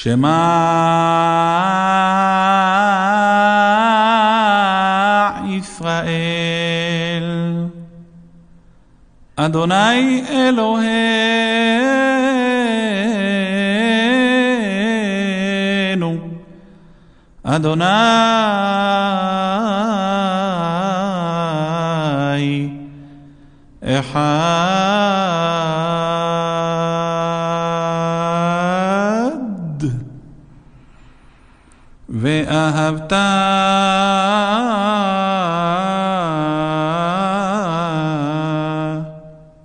שמע ישראל, אדוני אלוהינו, אדוני אחד. ואהבת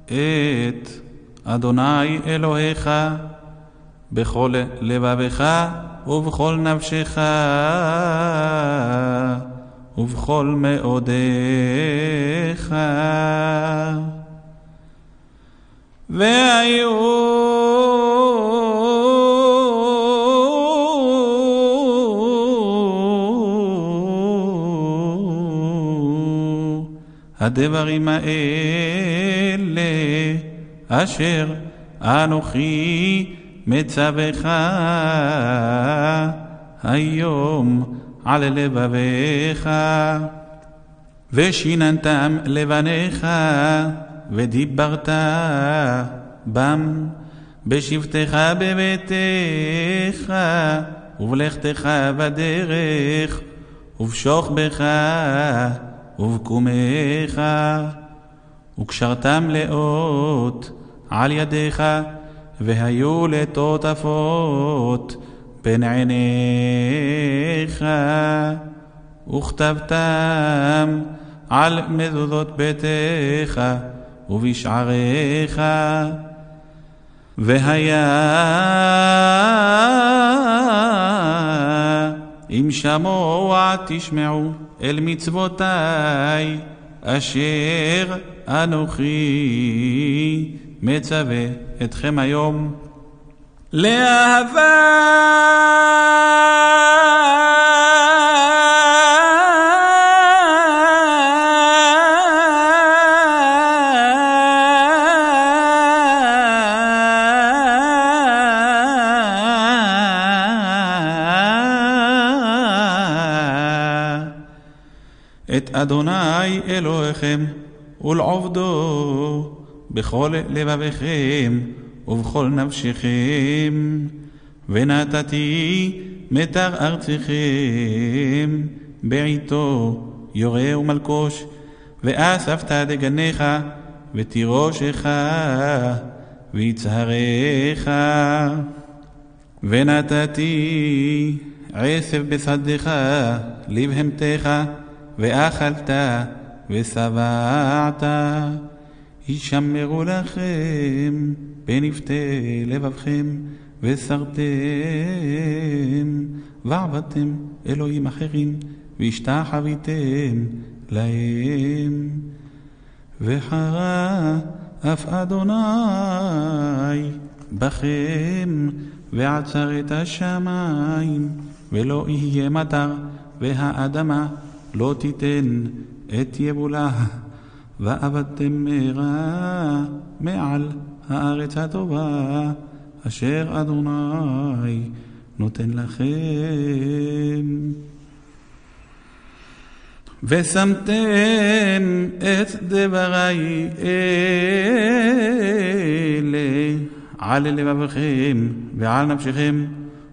את אדוני אלוהיך בכל לבבך ובכל נפשך ובכל מאודיך. והיו הדברים האלה אשר אנוכי מצווך היום על לבביך, ושיננתם לבניך ודיברת בם בשבתך בביתך ובלכתך בדרך ובשוכבך ובקומך, וקשרתם לאות על ידיך, והיו לטוטפות בין עיניך, וכתבתם על מזוזות ביתך ובשעריך. והיה אם שמוע תשמעו אל מצוותי אשר אנוכי מצווה אתכם היום, לאהבה את אדוני אלוהיכם ולעובדו בכל לבביכם ובכל נפשכם. ונתתי מטר ארצכם בעיתו יורה ומלקוש, ואספת דגניך ותירושך ויצהריך. ונתתי עשב בשדך לבהמתך, ואכלת ושבעת. הישמרו לכם בנפתי לבבכם, וסרתם ועבדתם אלוהים אחרים והשתחוויתם להם. וחרה אף אדוני בכם ועצר את השמיים, ולא יהיה מטר, והאדמה לא תיתן את יבולה, ועבדתם מרע מעל הארץ הטובה אשר אדוני נותן לכם. ושמתם את דברי אלה על לבבכם ועל נפשכם,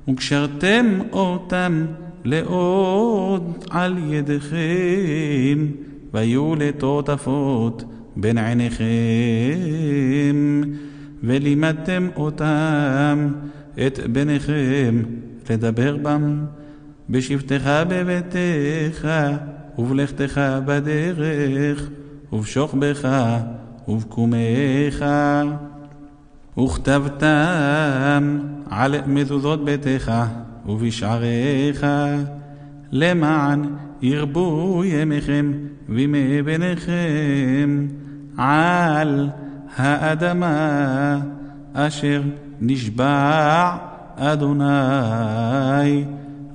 וקשרתם אותם לעוד על ידיכם, והיו לטוטפות בין עיניכם. ולימדתם אותם את בניכם לדבר בם בשבתך בביתך ובלכתך בדרך ובשוכבך ובקומך. וכתבתם על מזוזות ביתך ובשעריך, למען ירבו ימיכם וימי בניכם על האדמה אשר נשבע אדוני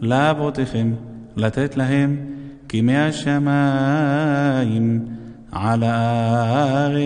לאבותיכם לתת להם, כימי השמיים על הארץ.